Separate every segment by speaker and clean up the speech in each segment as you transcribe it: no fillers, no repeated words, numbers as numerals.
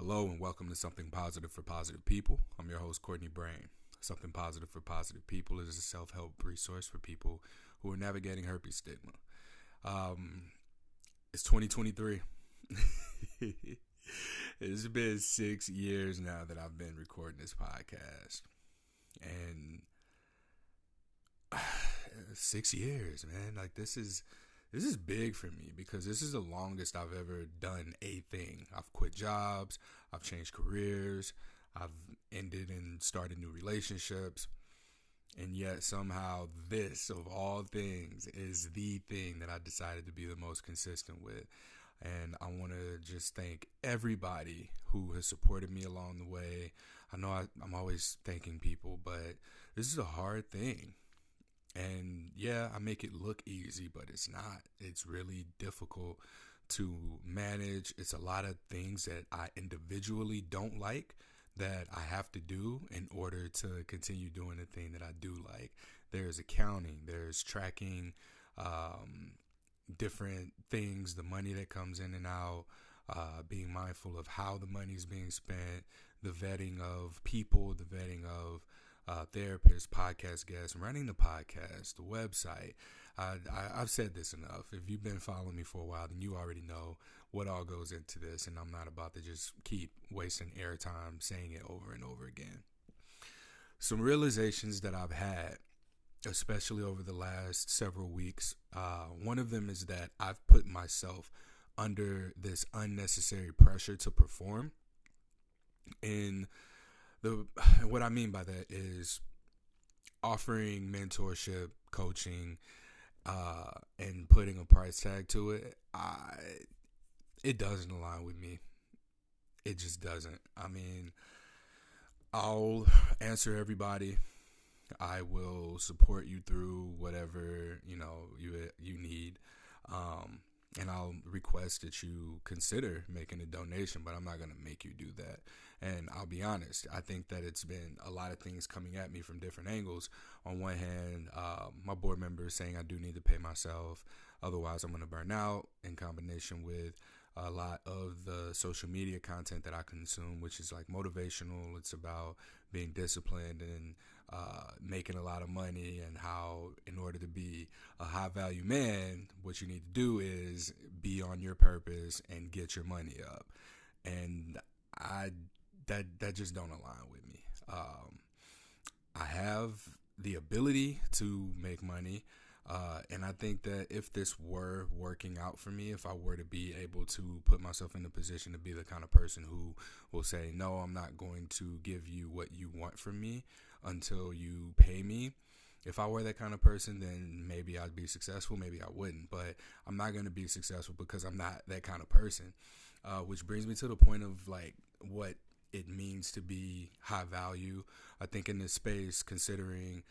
Speaker 1: Hello and welcome to Something Positive for Positive People. I'm your host, Courtney Brain. Something Positive for Positive People is a self-help resource for people who are navigating herpes stigma. It's 2023. It's been 6 years now that I've been recording this podcast. And 6 years, man. Like this is big for me because this is the longest I've ever done a thing. I've quit jobs, I've changed careers, I've ended and started new relationships, and yet somehow this, of all things, is the thing that I decided to be the most consistent with. And I want to just thank everybody who has supported me along the way. I know I'm always thanking people, but this is a hard thing. And yeah, I make it look easy, but it's not. It's really difficult to manage. It's a lot of things that I individually don't like that I have to do in order to continue doing the thing that I do like. There's accounting, there's tracking different things, the money that comes in and out, being mindful of how the money is being spent, the vetting of people, the vetting of therapists, podcast guests, running the podcast, the website. I've said this enough. If you've been following me for a while, then you already know what all goes into this, and I'm not about to just keep wasting airtime saying it over and over again. Some realizations that I've had, especially over the last several weeks, one of them is that I've put myself under this unnecessary pressure to perform. And what I mean by that is offering mentorship, coaching, and putting a price tag to it. It doesn't align with me. It just doesn't. I mean, I'll answer everybody. I will support you through whatever you need. And I'll request that you consider making a donation, but I'm not going to make you do that. And I'll be honest, I think that it's been a lot of things coming at me from different angles. On one hand, my board member is saying I do need to pay myself, otherwise I'm going to burn out, in combination with a lot of the social media content that I consume, which is like motivational. It's about being disciplined and making a lot of money, and how in order to be a high value man, what you need to do is be on your purpose and get your money up. And that just don't align with me. I have the ability to make money. And I think that if this were working out for me, if I were to be able to put myself in the position to be the kind of person who will say, no, I'm not going to give you what you want from me until you pay me. If I were that kind of person, then maybe I'd be successful, maybe I wouldn't. But I'm not going to be successful because I'm not that kind of person. Which brings me to the point of like what it means to be high value. I think in this space, considering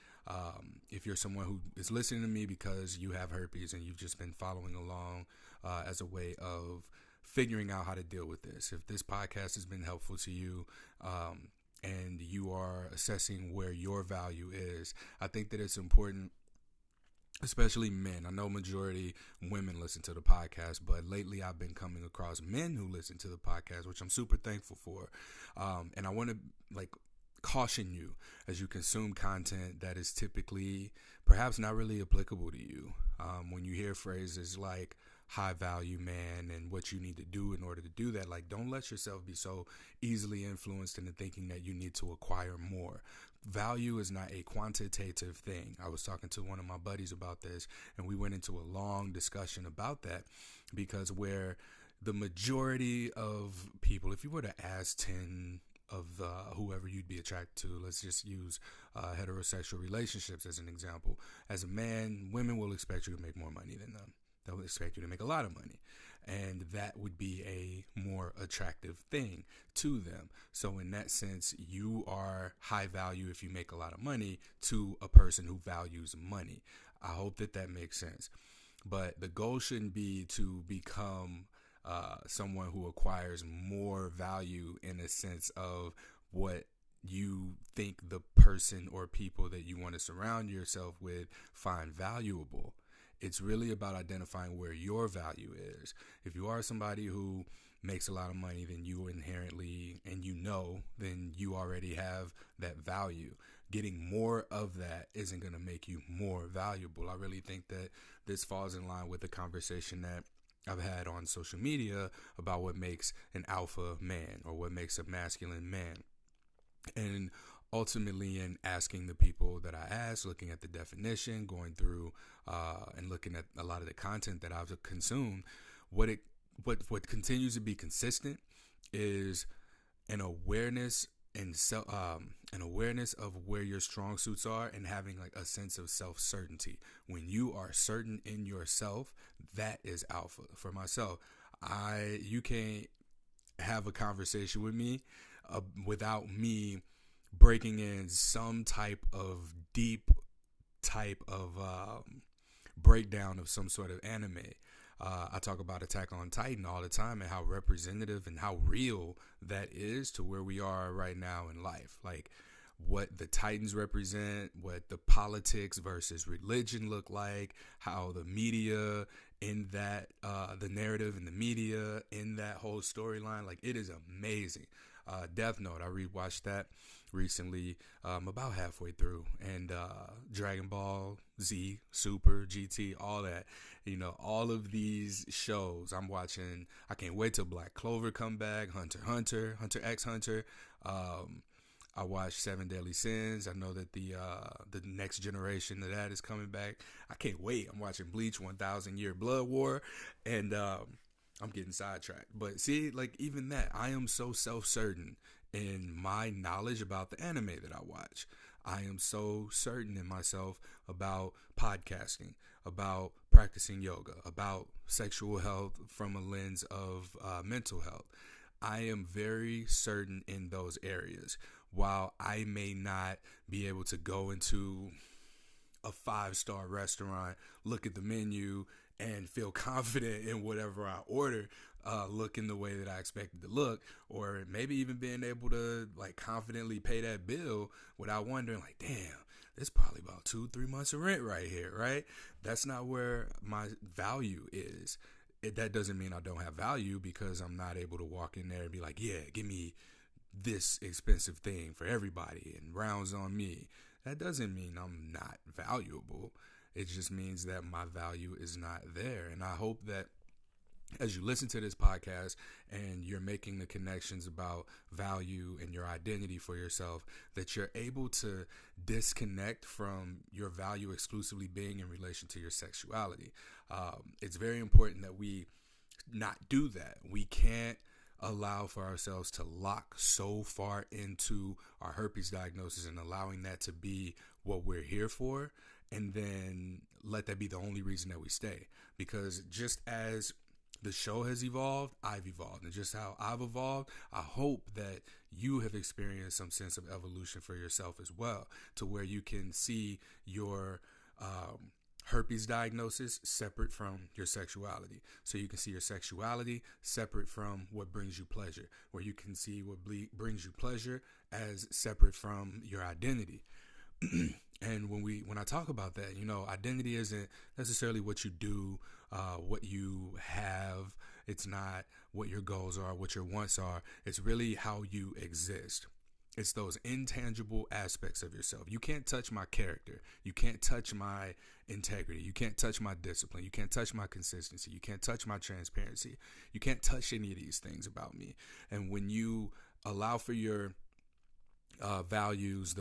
Speaker 1: if you're someone who is listening to me because you have herpes and you've just been following along as a way of figuring out how to deal with this, if this podcast has been helpful to you, and you are assessing where your value is, I think that it's important, especially men. I know majority women listen to the podcast, but lately I've been coming across men who listen to the podcast, which I'm super thankful for. And I want to caution you as you consume content that is typically perhaps not really applicable to you. When you hear phrases like high value man and what you need to do in order to do that, like, don't let yourself be so easily influenced into thinking that you need to acquire more. Value is not a quantitative thing. I was talking to one of my buddies about this, and we went into a long discussion about that, because where the majority of people, if you were to ask 10 of whoever you'd be attracted to, let's just use heterosexual relationships as an example. As a man, women will expect you to make more money than them. They'll expect you to make a lot of money, and that would be a more attractive thing to them. So in that sense, you are high value if you make a lot of money to a person who values money. I hope that makes sense. But the goal shouldn't be to become someone who acquires more value in a sense of what you think the person or people that you want to surround yourself with find valuable. It's really about identifying where your value is. If you are somebody who makes a lot of money, then you inherently, and then you already have that value. Getting more of that isn't going to make you more valuable. I really think that this falls in line with the conversation that I've had on social media about what makes an alpha man or what makes a masculine man. And ultimately, in asking the people that I asked, looking at the definition, going through and looking at a lot of the content that I've consumed, what continues to be consistent is an awareness and an awareness of where your strong suits are, and having like a sense of self-certainty. When you are certain in yourself, that is alpha. For myself, you can't have a conversation with me without me breaking in some type of deep type of breakdown of some sort of anime. I talk about Attack on Titan all the time and how representative and how real that is to where we are right now in life. Like what the Titans represent, what the politics versus religion look like, how the media in that, the narrative in the media in that whole storyline, like it is amazing. Death Note, I rewatched that recently, about halfway through, and Dragon Ball Z, Super, GT, all that, all of these shows I'm watching. I can't wait till Black Clover come back, Hunter x Hunter. I watched Seven Deadly Sins. I know that the next generation of that is coming back. I can't wait. I'm watching Bleach, 1,000 Year Blood War, and I'm getting sidetracked. But see, like even that, I am so self-certain in my knowledge about the anime that I watch. I am so certain in myself about podcasting, about practicing yoga, about sexual health from a lens of mental health. I am very certain in those areas. While I may not be able to go into a 5-star restaurant, look at the menu, and feel confident in whatever I order, looking the way that I expected to look, or maybe even being able to like confidently pay that bill without wondering like, damn, this probably about 2-3 months of rent right here, right? That's not where my value is. That doesn't mean I don't have value because I'm not able to walk in there and be like, yeah, give me this expensive thing for everybody and rounds on me. That doesn't mean I'm not valuable. It just means that my value is not there. And I hope that as you listen to this podcast and you're making the connections about value and your identity for yourself, that you're able to disconnect from your value exclusively being in relation to your sexuality. It's very important that we not do that. We can't allow for ourselves to lock so far into our herpes diagnosis and allowing that to be what we're here for, and then let that be the only reason that we stay. Because just as the show has evolved, I've evolved. And just how I've evolved, I hope that you have experienced some sense of evolution for yourself as well, to where you can see your herpes diagnosis separate from your sexuality. So you can see your sexuality separate from what brings you pleasure, where you can see what brings you pleasure as separate from your identity. And when I talk about that, identity isn't necessarily what you do, what you have. It's not what your goals are, what your wants are. It's really how you exist. It's those intangible aspects of yourself. You can't touch my character. You can't touch my integrity. You can't touch my discipline. You can't touch my consistency. You can't touch my transparency. You can't touch any of these things about me. And when you allow for your values,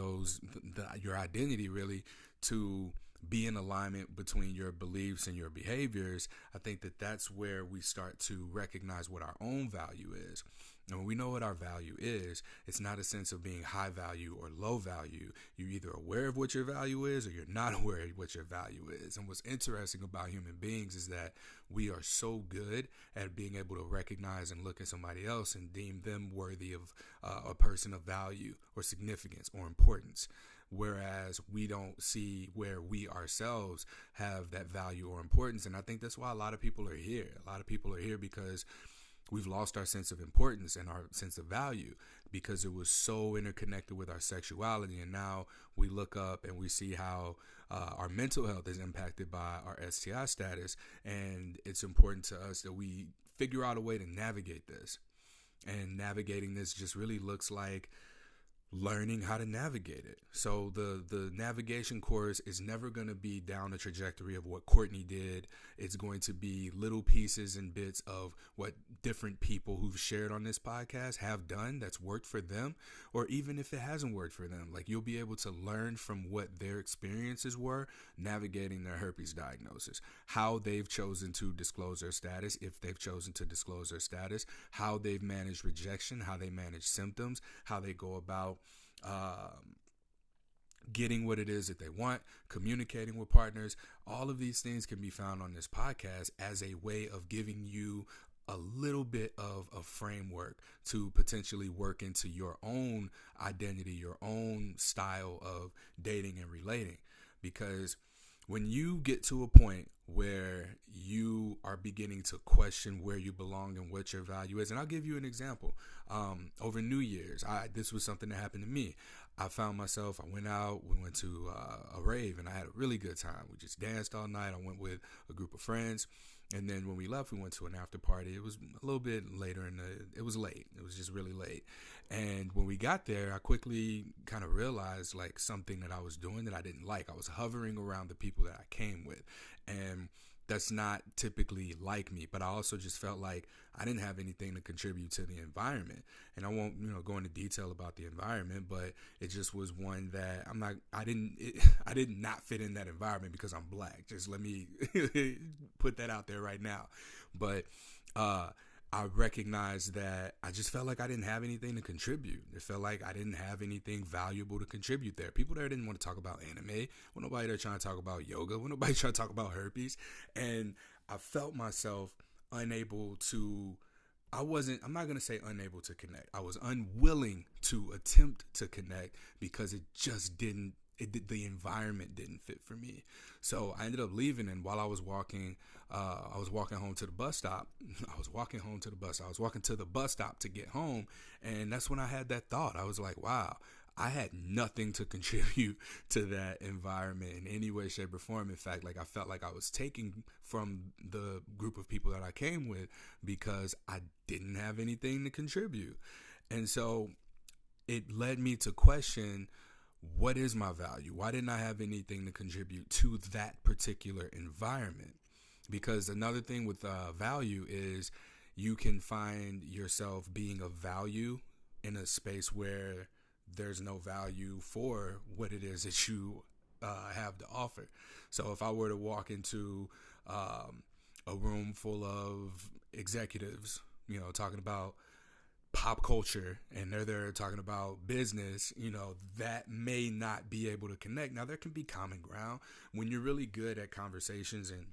Speaker 1: your identity really to be in alignment between your beliefs and your behaviors, I think that that's where we start to recognize what our own value is. And when we know what our value is, it's not a sense of being high value or low value. You're either aware of what your value is or you're not aware of what your value is. And what's interesting about human beings is that we are so good at being able to recognize and look at somebody else and deem them worthy of a person of value or significance or importance. Whereas we don't see where we ourselves have that value or importance. And I think that's why a lot of people are here. A lot of people are here because we've lost our sense of importance and our sense of value because it was so interconnected with our sexuality. And now we look up and we see how our mental health is impacted by our STI status. And it's important to us that we figure out a way to navigate this. And navigating this just really looks like learning how to navigate it. So the navigation course is never going to be down the trajectory of what Courtney did. It's going to be little pieces and bits of what different people who've shared on this podcast have done that's worked for them, or even if it hasn't worked for them. Like, you'll be able to learn from what their experiences were navigating their herpes diagnosis, how they've chosen to disclose their status, if they've chosen to disclose their status, how they've managed rejection, how they manage symptoms, how they go about getting what it is that they want, communicating with partners. All of these things can be found on this podcast as a way of giving you a little bit of a framework to potentially work into your own identity, your own style of dating and relating. Because when you get to a point where you are beginning to question where you belong and what your value is, and I'll give you an example. Over New Year's, this was something that happened to me. I found myself, we went to a rave, and I had a really good time. We just danced all night. I went with a group of friends. And then when we left, we went to an after party. It was a little bit later it was late. It was just really late. And when we got there, I quickly kind of realized like something that I was doing that I didn't like. I was hovering around the people that I came with. And that's not typically like me, but I also just felt like I didn't have anything to contribute to the environment. And I won't, go into detail about the environment, but it just was one that I did not fit in that environment because I'm black. Just let me put that out there right now. But, I recognized that I just felt like I didn't have anything to contribute. It felt like I didn't have anything valuable to contribute there. People there didn't want to talk about anime. Well, nobody there trying to talk about yoga. Well, nobody trying to talk about herpes. And I felt myself unable to, I'm not going to say unable to connect. I was unwilling to attempt to connect because it just didn't, the environment didn't fit for me. So I ended up leaving, and while I was walking home to the bus stop. I was walking to the bus stop to get home, and that's when I had that thought. I was like, wow, I had nothing to contribute to that environment in any way, shape, or form. In fact, like I felt like I was taking from the group of people that I came with because I didn't have anything to contribute. And so it led me to question, what is my value? Why didn't I have anything to contribute to that particular environment? Because another thing with value is you can find yourself being of value in a space where there's no value for what it is that you have to offer. So if I were to walk into a room full of executives, talking about pop culture, and they're there talking about business, that may not be able to connect. Now, there can be common ground when you're really good at conversations, and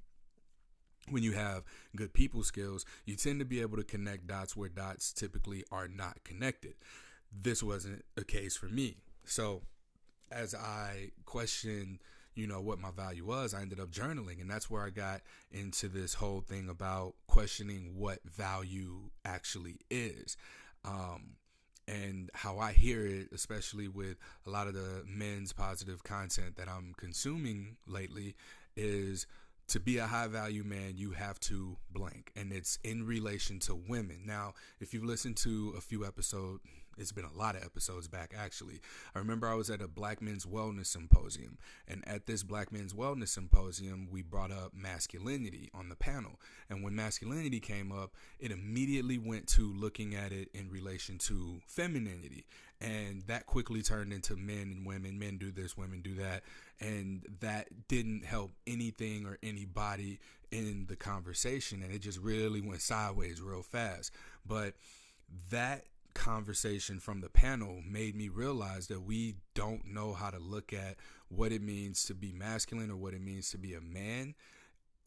Speaker 1: when you have good people skills, you tend to be able to connect dots where dots typically are not connected. This wasn't a case for me. So as I questioned, what my value was, I ended up journaling. And that's where I got into this whole thing about questioning what value actually is. And how I hear it, especially with a lot of the men's positive content that I'm consuming lately, is to be a high value man, you have to blank. And it's in relation to women. Now, if you've listened to a few episodes, it's been a lot of episodes back, actually. I remember I was at a Black Men's Wellness Symposium. And at this Black Men's Wellness Symposium, we brought up masculinity on the panel. And when masculinity came up, it immediately went to looking at it in relation to femininity. And that quickly turned into men and women. Men do this, women do that. And that didn't help anything or anybody in the conversation. And it just really went sideways real fast. But that conversation from the panel made me realize that we don't know how to look at what it means to be masculine or what it means to be a man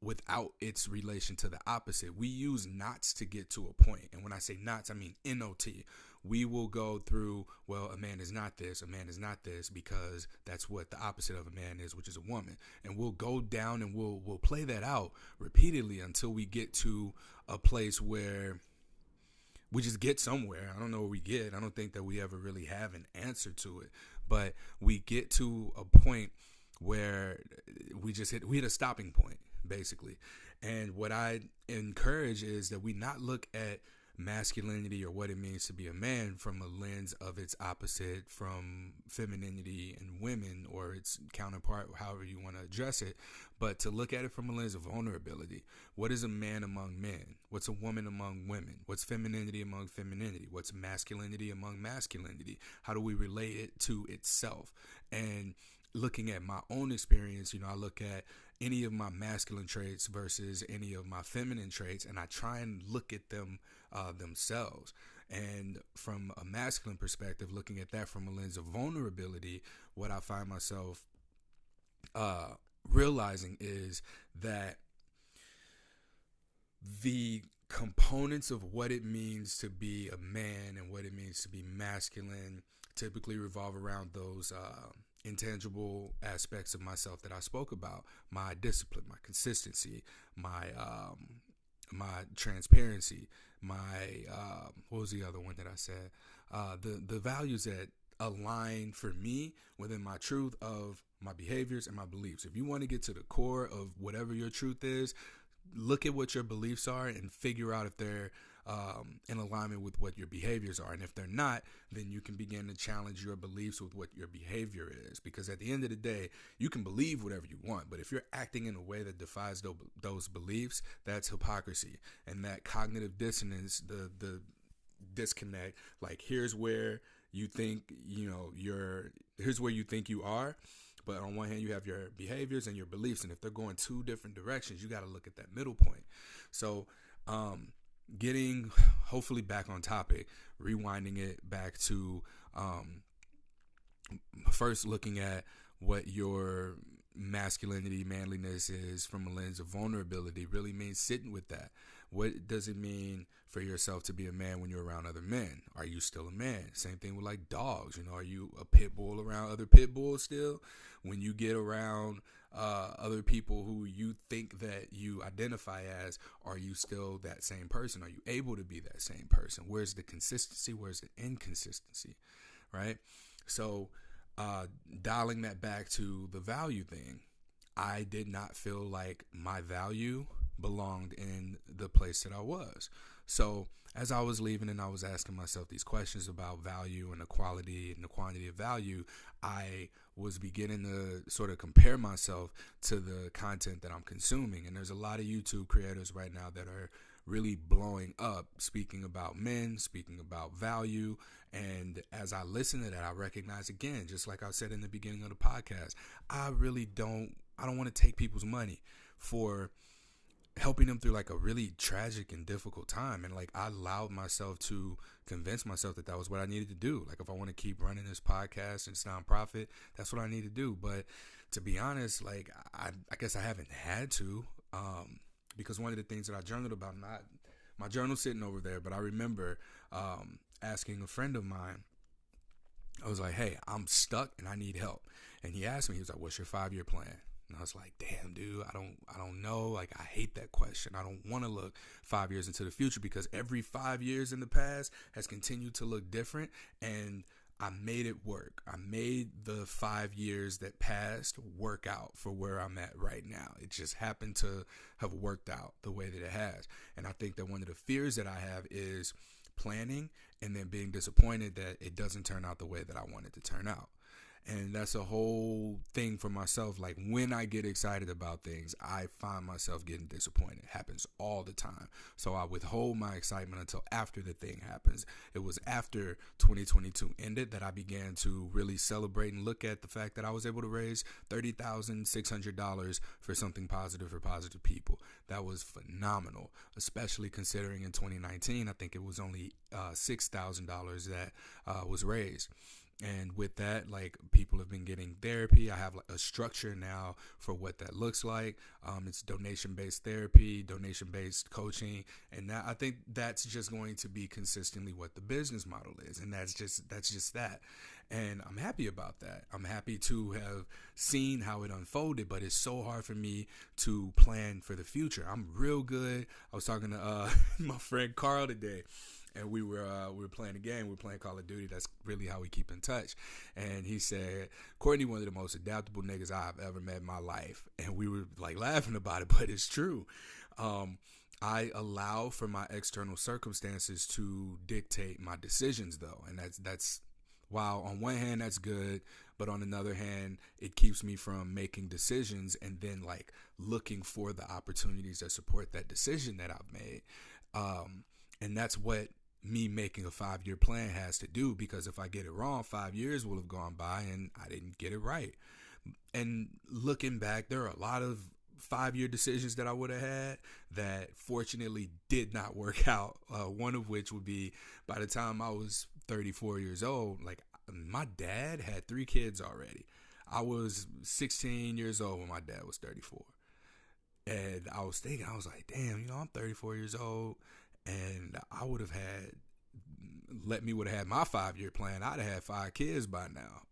Speaker 1: without its relation to the opposite. We use knots to get to a point. And when I say knots, I mean N-O-T. We will go through, well, a man is not this, a man is not this, because that's what the opposite of a man is, which is a woman. And we'll go down and we'll play that out repeatedly until we get to a place where we just get somewhere. I don't know where we get. I don't think that we ever really have an answer to it. But we get to a point where we hit a stopping point. basically. And what I encourage is that we not look at masculinity or what it means to be a man from a lens of its opposite from femininity in women or its counterpart, however you want to address it, but to look at it from a lens of vulnerability. What is a man among men? What's a woman among women? What's femininity among femininity? What's masculinity among masculinity? How do we relate it to itself? And looking at my own experience, I look at any of my masculine traits versus any of my feminine traits, and I try and look at them themselves. And from a masculine perspective, looking at that from a lens of vulnerability, what I find myself realizing is that the components of what it means to be a man and what it means to be masculine typically revolve around those intangible aspects of myself that I spoke about: my discipline, my consistency, my transparency, my what was the other one that I said? The values that align for me within my truth of my behaviors and my beliefs. If you want to get to the core of whatever your truth is, look at what your beliefs are and figure out if they're in alignment with what your behaviors are. And if they're not, then you can begin to challenge your beliefs with what your behavior is. Because at the end of the day, you can believe whatever you want, but if you're acting in a way that defies those beliefs, that's hypocrisy. And that cognitive dissonance, the disconnect, like here's where you think, here's where you think you are. But on one hand, you have your behaviors and your beliefs. And if they're going two different directions, you got to look at that middle point. So, getting hopefully back on topic, rewinding it back to first looking at what your masculinity, manliness is from a lens of vulnerability really means sitting with that. What does it mean for yourself to be a man when you're around other men? Are you still a man? Same thing with like dogs. Are you a pit bull around other pit bulls still? When you get around other people who you think that you identify as, are you still that same person? Are you able to be that same person? Where's the consistency? Where's the inconsistency? Right? So dialing that back to the value thing, I did not feel like my value belonged in the place that I was. So as I was leaving and I was asking myself these questions about value and the quality and the quantity of value, I was beginning to sort of compare myself to the content that I'm consuming. And there's a lot of YouTube creators right now that are really blowing up, speaking about men, speaking about value. And as I listen to that, I recognize again, just like I said in the beginning of the podcast, I don't want to take people's money for helping them through like a really tragic and difficult time. And like I allowed myself to convince myself that that was what I needed to do. Like if I want to keep running this podcast and it's nonprofit, that's what I need to do. But to be honest, like I guess I haven't had to, because one of the things that I journaled about, not my journal's sitting over there, but I remember asking a friend of mine, I was like, hey, I'm stuck and I need help. And he asked me, he was like, what's your 5-year plan? And I was like, damn, dude, I don't know. Like, I hate that question. I don't want to look 5 years into the future because every 5 years in the past has continued to look different. And I made it work. I made the 5 years that passed work out for where I'm at right now. It just happened to have worked out the way that it has. And I think that one of the fears that I have is planning and then being disappointed that it doesn't turn out the way that I want it to turn out. And that's a whole thing for myself. Like when I get excited about things, I find myself getting disappointed. It happens all the time. So I withhold my excitement until after the thing happens. It was after 2022 ended that I began to really celebrate and look at the fact that I was able to raise $30,600 for something positive for positive people. That was phenomenal, especially considering in 2019, I think it was only $6,000 that was raised. And with that, like people have been getting therapy. I have like a structure now for what that looks like. It's donation-based therapy, donation-based coaching. And that, I think that's just going to be consistently what the business model is. And that's just that. And I'm happy about that. I'm happy to have seen how it unfolded, but it's so hard for me to plan for the future. I'm real good. I was talking to my friend Carl today. and we were playing a game. We were playing Call of Duty. That's really how we keep in touch. And he said, Courtney, one of the most adaptable niggas I've ever met in my life. And we were like laughing about it, but it's true. I allow for my external circumstances to dictate my decisions, though, and that's while on one hand that's good, but on another hand it keeps me from making decisions and then like looking for the opportunities that support that decision that I've made. And that's what me making a 5-year plan has to do, because if I get it wrong, 5 years will have gone by and I didn't get it right. And looking back, there are a lot of 5-year decisions that I would have had that fortunately did not work out. One of which would be, by the time I was 34 years old, like my dad had 3 kids already. I was 16 years old when my dad was 34. And I was thinking, I was like, damn, I'm 34 years old, and I would have had my 5-year plan, I'd have had 5 kids by now.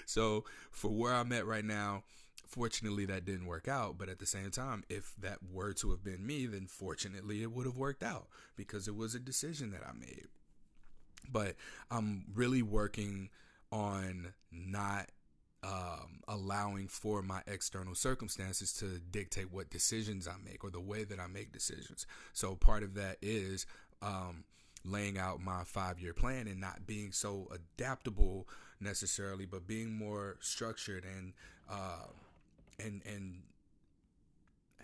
Speaker 1: So for where I'm at right now, fortunately that didn't work out. But at the same time, if that were to have been me, then fortunately it would have worked out because it was a decision that I made. But I'm really working on not allowing for my external circumstances to dictate what decisions I make or the way that I make decisions. So part of that is laying out my 5-year plan and not being so adaptable necessarily, but being more structured and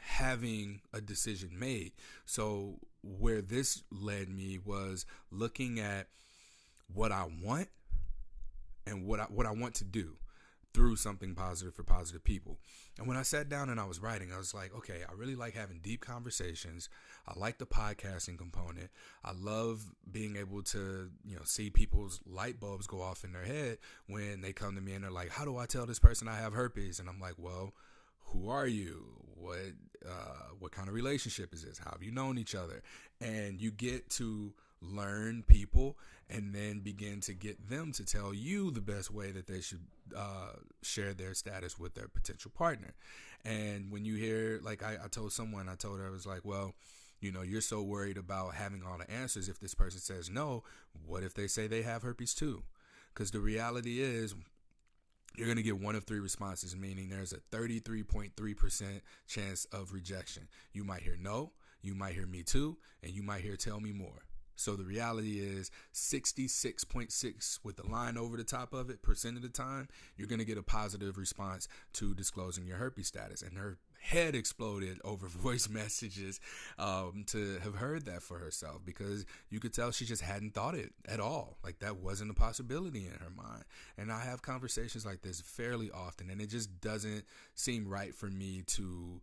Speaker 1: having a decision made. So where this led me was looking at what I want and what I want to do through something positive for positive people. And when I sat down and I was writing, I was like, okay, I really like having deep conversations. I like the podcasting component. I love being able to, see people's light bulbs go off in their head when they come to me and they're like, how do I tell this person I have herpes? And I'm like, well, who are you? What kind of relationship is this? How have you known each other? And you get to learn people and then begin to get them to tell you the best way that they should share their status with their potential partner. And when you hear, like I told her, I was like, well, you're so worried about having all the answers. If this person says no, what if they say they have herpes too? Because the reality is you're going to get one of 3 responses, meaning there's a 33.3% chance of rejection. You might hear no, you might hear me too, and you might hear tell me more. So the reality is 66.6 with the line over the top of it % of the time, you're going to get a positive response to disclosing your herpes status. And her head exploded over voice messages to have heard that for herself, because you could tell she just hadn't thought it at all. Like that wasn't a possibility in her mind. And I have conversations like this fairly often, and it just doesn't seem right for me to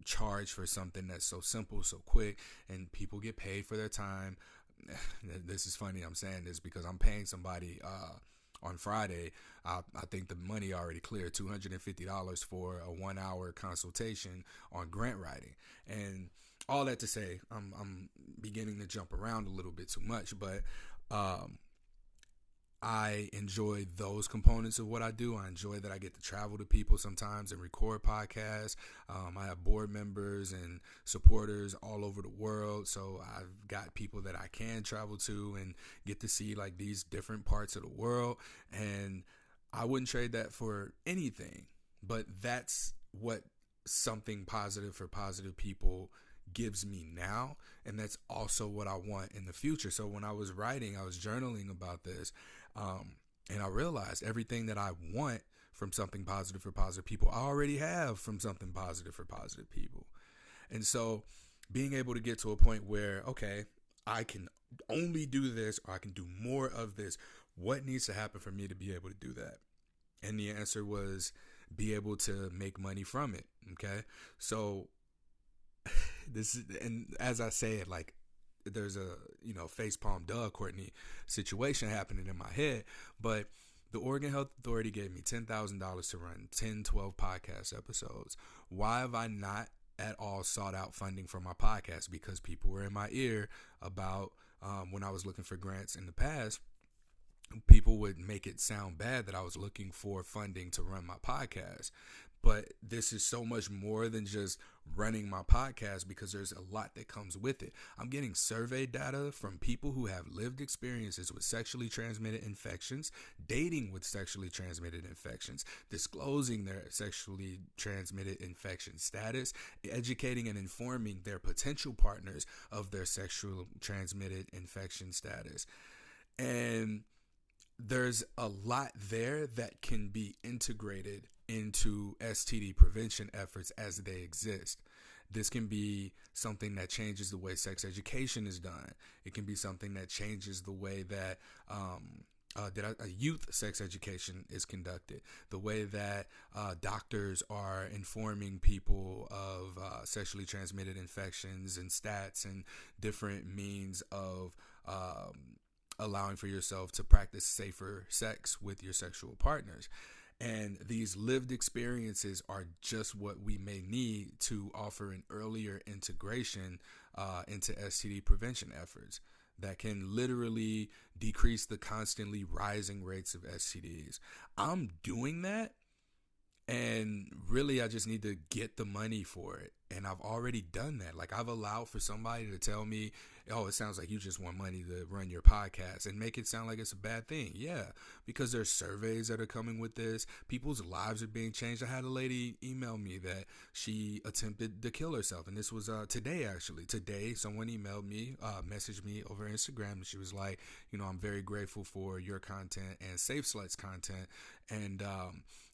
Speaker 1: charge for something that's so simple, so quick, and people get paid for their time. This is funny I'm saying this because I'm paying somebody on Friday. I think the money already cleared $250 for a 1-hour consultation on grant writing. And all that to say, I'm beginning to jump around a little bit too much, but I enjoy those components of what I do. I enjoy that I get to travel to people sometimes and record podcasts. I have board members and supporters all over the world. So I've got people that I can travel to and get to see like these different parts of the world. And I wouldn't trade that for anything. But that's what something positive for positive people gives me now, and that's also what I want in the future. So when I was writing, I was journaling about this, and I realized everything that I want from something positive for positive people, I already have from something positive for positive people. And so being able to get to a point where, okay, I can only do this, or I can do more of this, what needs to happen for me to be able to do that? And the answer was be able to make money from it. Okay. So this is, and as I say it, like there's a, facepalm duh Courtney situation happening in my head, but the Oregon Health Authority gave me $10,000 to run 10, 12 podcast episodes. Why have I not at all sought out funding for my podcast? Because people were in my ear about when I was looking for grants in the past. People would make it sound bad that I was looking for funding to run my podcast. But this is so much more than just running my podcast, because there's a lot that comes with it. I'm getting survey data from people who have lived experiences with sexually transmitted infections, dating with sexually transmitted infections, disclosing their sexually transmitted infection status, educating and informing their potential partners of their sexual transmitted infection status. And there's a lot there that can be integrated into STD prevention efforts as they exist. This can be something that changes the way sex education is done. It can be something that changes the way that youth sex education is conducted, the way that doctors are informing people of sexually transmitted infections and stats and different means of allowing for yourself to practice safer sex with your sexual partners. And these lived experiences are just what we may need to offer an earlier integration into STD prevention efforts that can literally decrease the constantly rising rates of STDs. I'm doing that, and really I just need to get the money for it. And I've already done that. Like, I've allowed for somebody to tell me, oh, it sounds like you just want money to run your podcast, and make it sound like it's a bad thing. Yeah, because there's surveys that are coming with this. People's lives are being changed. I had a lady email me that she attempted to kill herself. And this was today, actually. Today, someone emailed me, messaged me over Instagram. And she was like, I'm very grateful for your content and Safe Sluts content. And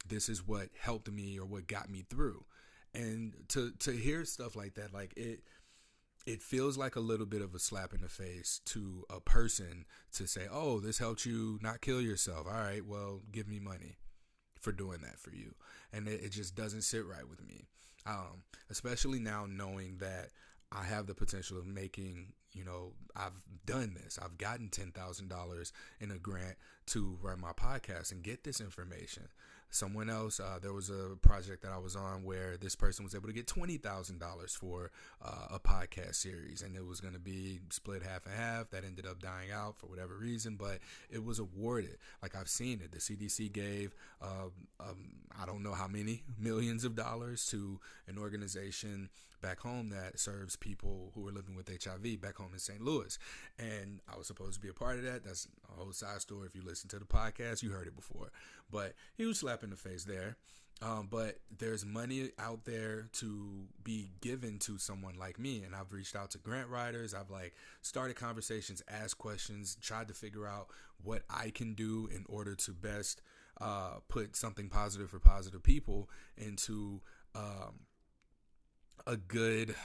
Speaker 1: this is what helped me, or what got me through. And to hear stuff like that, like it feels like a little bit of a slap in the face to a person to say, oh, this helped you not kill yourself. All right, well, give me money for doing that for you. And it just doesn't sit right with me, especially now knowing that I have the potential of making, I've done this. I've gotten $10,000 in a grant to run my podcast and get this information. Someone else, there was a project that I was on where this person was able to get $20,000 for a podcast series, and it was going to be split half and half. That ended up dying out for whatever reason, but it was awarded. Like, I've seen it. The CDC gave, I don't know how many millions of dollars to an organization back home that serves people who are living with HIV back home in St. Louis. And I was supposed to be a part of that. That's a whole side story. If you listen to the podcast, you heard it before. But he was slapping the face there. But there's money out there to be given to someone like me. And I've reached out to grant writers. I've started conversations, asked questions, tried to figure out what I can do in order to best put something positive for positive people into a good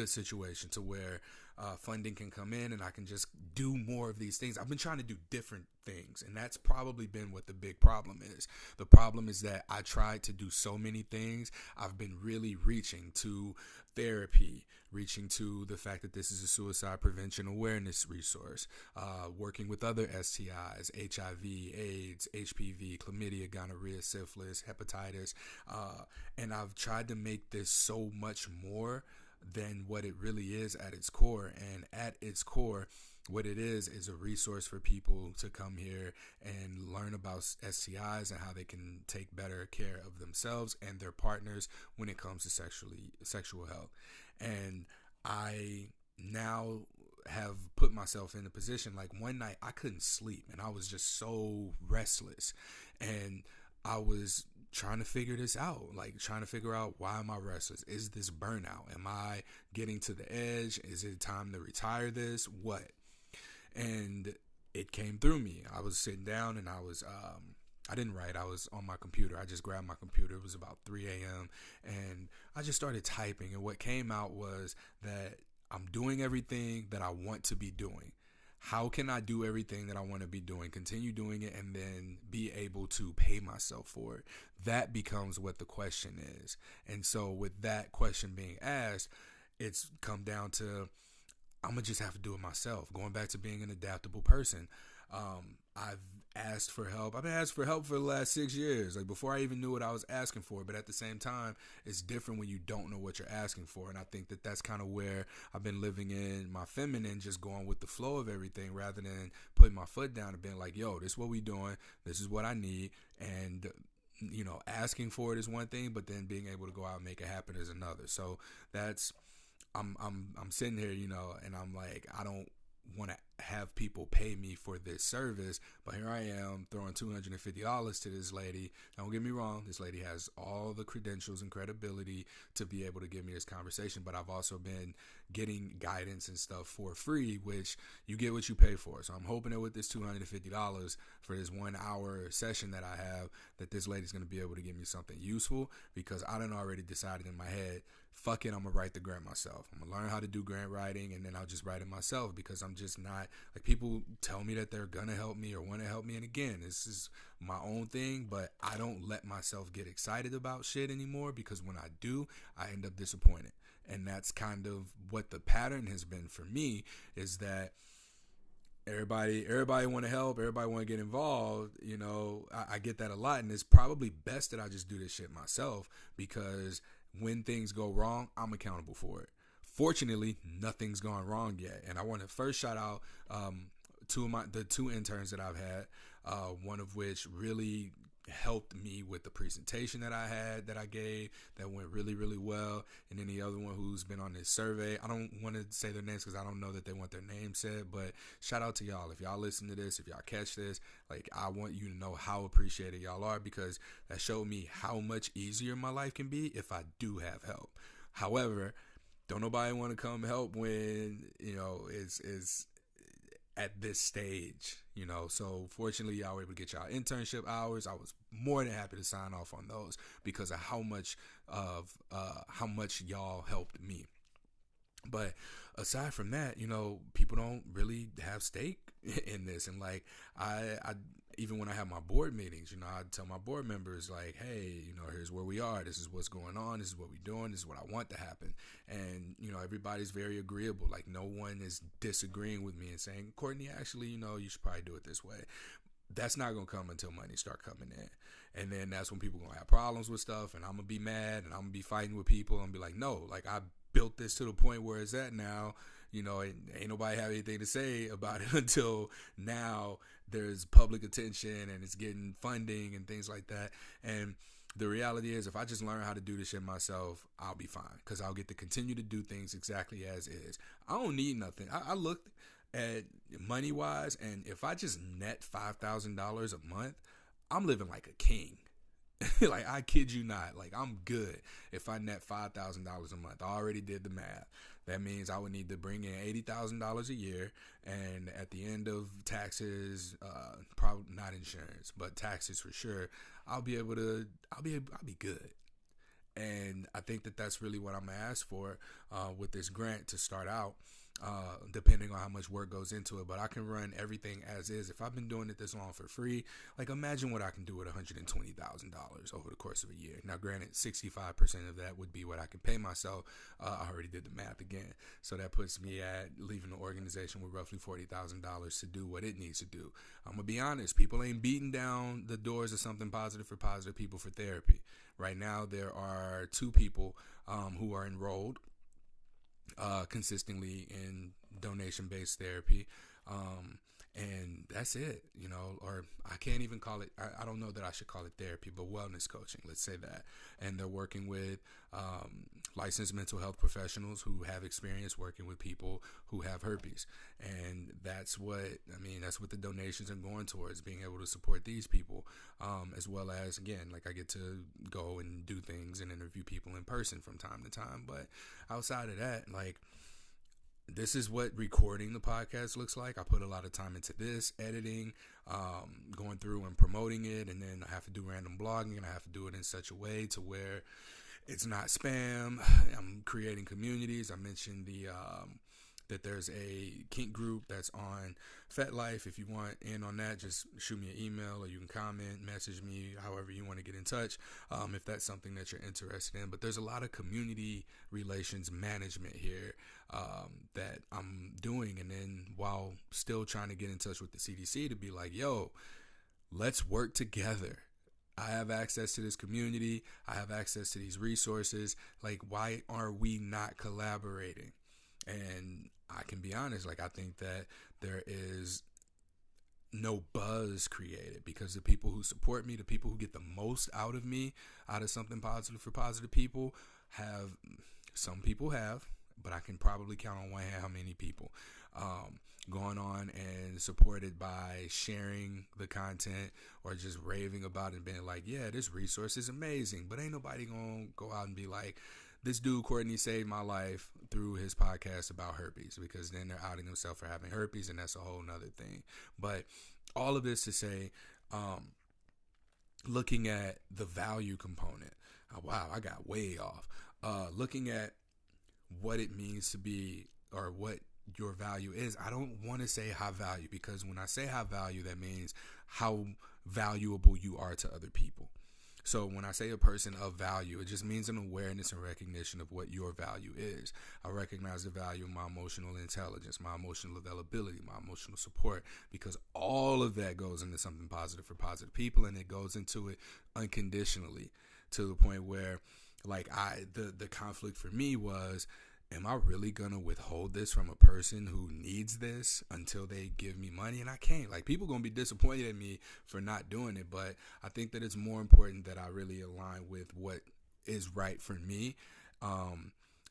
Speaker 1: situation to where funding can come in and I can just do more of these things. I've been trying to do different things, and that's probably been what the big problem is. The problem is that I tried to do so many things. I've been really reaching to therapy, reaching to the fact that this is a suicide prevention awareness resource, working with other STIs, HIV, AIDS, HPV, chlamydia, gonorrhea, syphilis, hepatitis, and I've tried to make this so much more than what it really is at its core. And at its core, what it is a resource for people to come here and learn about STIs and how they can take better care of themselves and their partners when it comes to sexual health. And I now have put myself in a position, like one night I couldn't sleep and I was just so restless, and I was trying to figure this out, like trying to figure out, why am I restless? Is this burnout? Am I getting to the edge? Is it time to retire this? What? And it came through me. I was sitting down and I was, I didn't write. I was on my computer. I just grabbed my computer. It was about 3 a.m. and I just started typing. And what came out was that I'm doing everything that I want to be doing. How can I do everything that I want to be doing, continue doing it, and then be able to pay myself for it? That becomes what the question is. And so with that question being asked, it's come down to, I'm going to just have to do it myself. Going back to being an adaptable person. I've asked for help. I've been asked for help for the last 6 years, like before I even knew what I was asking for. But at the same time, it's different when you don't know what you're asking for. And I think that that's kind of where I've been living in my feminine, just going with the flow of everything rather than putting my foot down and being like, yo, this is what we doing. This is what I need. And asking for it is one thing, but then being able to go out and make it happen is another. So that's, I'm sitting here, and I'm like, I don't want to have people pay me for this service, but here I am throwing $250 to this lady. Don't get me wrong, this lady has all the credentials and credibility to be able to give me this conversation, but I've also been getting guidance and stuff for free, which you get what you pay for. So I'm hoping that with this $250 for this 1 hour session that I have, that this lady's going to be able to give me something useful, because I done already decided in my head, fuck it, I'm going to write the grant myself. I'm going to learn how to do grant writing, and then I'll just write it myself, because I'm just not, like, people tell me that they're going to help me or want to help me. And again, this is my own thing, but I don't let myself get excited about shit anymore, because when I do, I end up disappointed. And that's kind of what the pattern has been for me, is that everybody want to help, everybody want to get involved. I get that a lot, and it's probably best that I just do this shit myself, because when things go wrong, I'm accountable for it. Fortunately, nothing's gone wrong yet, and I want to first shout out the two interns that I've had, one of which really helped me with the presentation that I gave that went really, really well, and then the other one who's been on this survey. I don't want to say their names because I don't know that they want their name said, but shout out to y'all. If y'all listen to this, if y'all catch this, like, I want you to know how appreciated y'all are, because that showed me how much easier my life can be if I do have help. However, don't nobody want to come help when it's at this stage, so fortunately y'all were able to get y'all internship hours. I was more than happy to sign off on those because of how much y'all helped me. But aside from that, people don't really have stake in this. And like, I even when I have my board meetings, I tell my board members, like, hey, here's where we are. This is what's going on. This is what we're doing. This is what I want to happen. And, everybody's very agreeable. Like, no one is disagreeing with me and saying, Courtney, actually, you should probably do it this way. That's not going to come until money start coming in. And then that's when people going to have problems with stuff, and I'm going to be mad, and I'm going to be fighting with people and be like, no, like, I built this to the point where it's at now. Ain't nobody have anything to say about it until now there's public attention and it's getting funding and things like that. And the reality is, if I just learn how to do this shit myself, I'll be fine, because I'll get to continue to do things exactly as is. I don't need nothing. I looked at money wise, and if I just net $5,000 a month, I'm living like a king. Like, I kid you not. Like, I'm good if I net $5,000 a month. I already did the math. That means I would need to bring in $80,000 a year, and at the end of taxes, probably not insurance, but taxes for sure, I'll be good. And I think that that's really what I'm gonna ask for with this grant to start out. Depending on how much work goes into it, but I can run everything as is. If I've been doing it this long for free, like, imagine what I can do with $120,000 over the course of a year. Now, granted, 65% of that would be what I can pay myself. I already did the math again, so that puts me at leaving the organization with roughly $40,000 to do what it needs to do. I'm gonna be honest, people ain't beating down the doors of something positive for positive people for therapy. Right now, there are 2 people who are enrolled consistently in donation-based therapy, and that's it, or I can't even call it, I don't know that I should call it therapy, but wellness coaching, let's say that. And they're working with licensed mental health professionals who have experience working with people who have herpes, and that's what the donations are going towards, being able to support these people, as well as, again, like, I get to go and do things and interview people in person from time to time. But outside of that, like, this is what recording the podcast looks like. I put a lot of time into this, editing, going through and promoting it, and then I have to do random blogging, and I have to do it in such a way to where it's not spam. I'm creating communities. I mentioned that there's a kink group that's on FetLife. If you want in on that, just shoot me an email, or you can comment, message me, however you want to get in touch, if that's something that you're interested in. But there's a lot of community relations management here that I'm doing, and then while still trying to get in touch with the CDC to be like, yo, let's work together. I have access to this community. I have access to these resources. Like, why are we not collaborating? And I can be honest, like, I think that there is no buzz created, because the people who support me, the people who get the most out of me, out of something positive for positive people, some people have, but I can probably count on one hand how many people going on and supported by sharing the content or just raving about it and being like, yeah, this resource is amazing. But ain't nobody gonna go out and be like, this dude Courtney saved my life through his podcast about herpes, because then they're outing themselves for having herpes, and that's a whole nother thing. But all of this to say, looking at the value component. Wow, I got way off. Looking at what it means to be, or what your value is. I don't want to say high value, because when I say high value, that means how valuable you are to other people. So when I say a person of value, it just means an awareness and recognition of what your value is. I recognize the value of my emotional intelligence, my emotional availability, my emotional support, because all of that goes into something positive for positive people, and it goes into it unconditionally, to the point where, like, the conflict for me was, am I really gonna withhold this from a person who needs this until they give me money? And I can't. Like, people gonna be disappointed at me for not doing it, but I think that it's more important that I really align with what is right for me.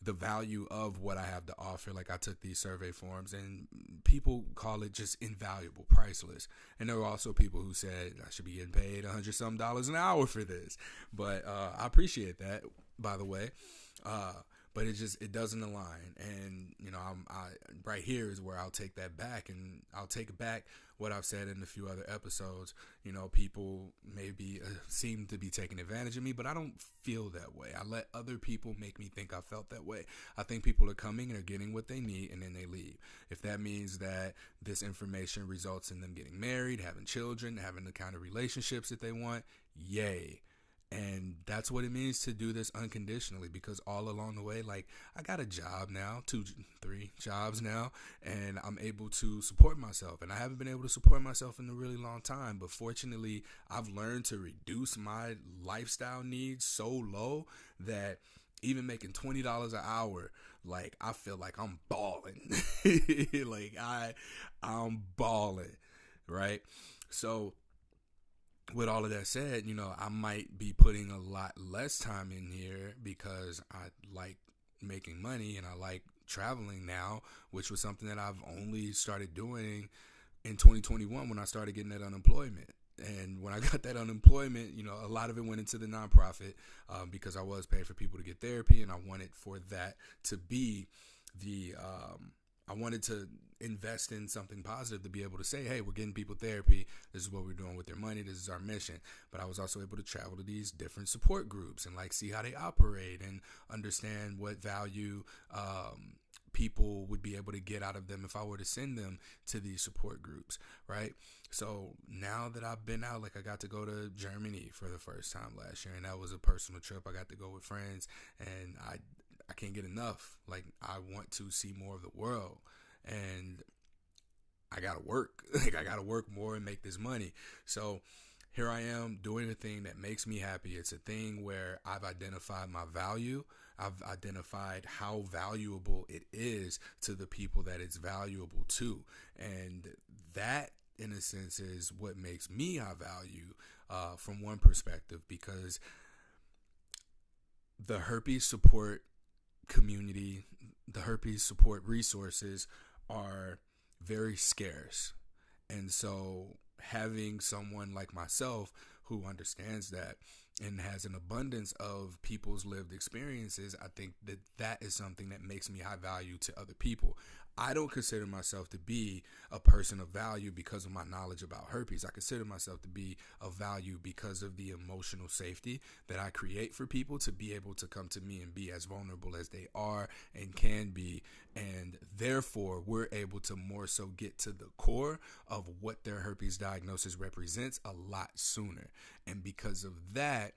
Speaker 1: The value of what I have to offer. Like, I took these survey forms, and people call it just invaluable, priceless. And there were also people who said I should be getting paid $100 an hour for this. But I appreciate that, by the way. But it doesn't align. And, I right here is where I'll take that back, and I'll take back what I've said in a few other episodes. People maybe seem to be taking advantage of me, but I don't feel that way. I let other people make me think I felt that way. I think people are coming and are getting what they need, and then they leave. If that means that this information results in them getting married, having children, having the kind of relationships that they want, yay. And that's what it means to do this unconditionally, because all along the way, like, I got a job now, 3 jobs now, and I'm able to support myself. And I haven't been able to support myself in a really long time, but fortunately, I've learned to reduce my lifestyle needs so low that even making $20 an hour, like, I feel like I'm balling. Like, I'm balling, right? So with all of that said, I might be putting a lot less time in here because I like making money and I like traveling now, which was something that I've only started doing in 2021 when I started getting that unemployment. And when I got that unemployment, a lot of it went into the nonprofit because I was paying for people to get therapy, and I wanted for that to be I wanted to invest in something positive, to be able to say, hey, we're getting people therapy. This is what we're doing with their money. This is our mission. But I was also able to travel to these different support groups and, like, see how they operate and understand what value people would be able to get out of them if I were to send them to these support groups, right? So now that I've been out, like, I got to go to Germany for the first time last year, and that was a personal trip. I got to go with friends, and I can't get enough. Like, I want to see more of the world, and I gotta work. Like, I gotta work more and make this money. So here I am doing a thing that makes me happy. It's a thing where I've identified my value. I've identified how valuable it is to the people that it's valuable to. And that, in a sense, is what makes me high value from one perspective, because the herpes support community, the herpes support resources are very scarce. And so having someone like myself who understands that and has an abundance of people's lived experiences, I think that that is something that makes me high value to other people. I don't consider myself to be a person of value because of my knowledge about herpes. I consider myself to be of value because of the emotional safety that I create for people to be able to come to me and be as vulnerable as they are and can be. And therefore, we're able to more so get to the core of what their herpes diagnosis represents a lot sooner. And because of that,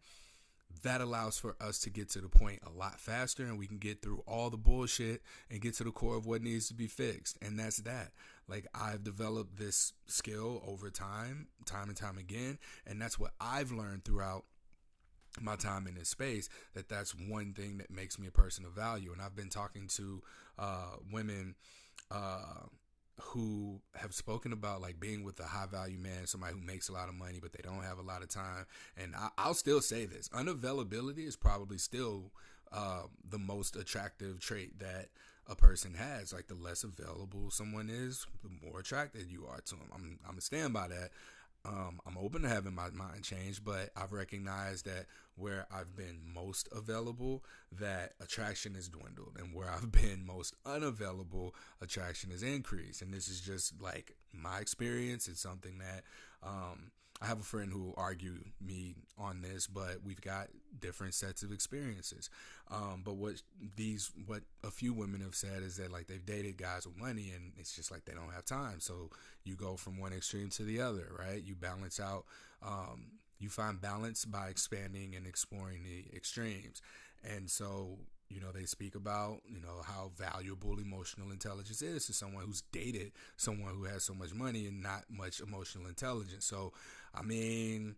Speaker 1: that allows for us to get to the point a lot faster, and we can get through all the bullshit and get to the core of what needs to be fixed. And that's that. Like, I've developed this skill over time and time again. And that's what I've learned throughout my time in this space, that's one thing that makes me a person of value. And I've been talking to women who have spoken about like being with a high value man, somebody who makes a lot of money, but they don't have a lot of time. And I'll still say this: unavailability is probably still the most attractive trait that a person has. Like, the less available someone is, the more attracted you are to them. I'm gonna stand by that. I'm open to having my mind change, but I've recognized that where I've been most available, that attraction has dwindled, and where I've been most unavailable, attraction has increased. And this is just like my experience. It's something that I have a friend who will argue me on this, but we've got different sets of experiences. But what a few women have said is that like they've dated guys with money, and it's just like they don't have time. So you go from one extreme to the other, right? You balance out. You find balance by expanding and exploring the extremes. And so, they speak about, how valuable emotional intelligence is to someone who's dated someone who has so much money and not much emotional intelligence. So, I mean,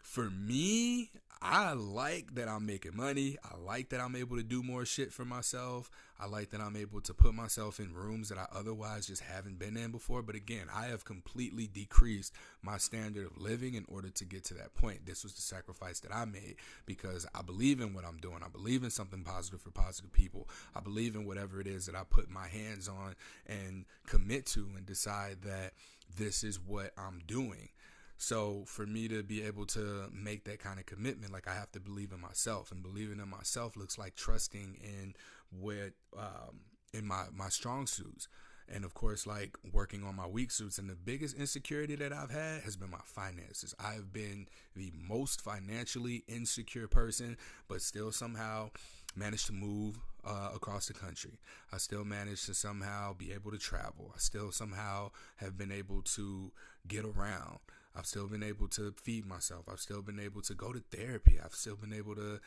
Speaker 1: for me, I like that I'm making money. I like that I'm able to do more shit for myself. I like that I'm able to put myself in rooms that I otherwise just haven't been in before. But again, I have completely decreased my standard of living in order to get to that point. This was the sacrifice that I made because I believe in what I'm doing. I believe in something positive for positive people. I believe in whatever it is that I put my hands on and commit to and decide that this is what I'm doing. So for me to be able to make that kind of commitment, like, I have to believe in myself, and believing in myself looks like trusting in in my strong suits. And of course, like, working on my weak suits. And the biggest insecurity that I've had has been my finances. I have been the most financially insecure person, but still somehow managed to move across the country. I still managed to somehow be able to travel. I still somehow have been able to get around. I've still been able to feed myself. I've still been able to go to therapy. I've still been able to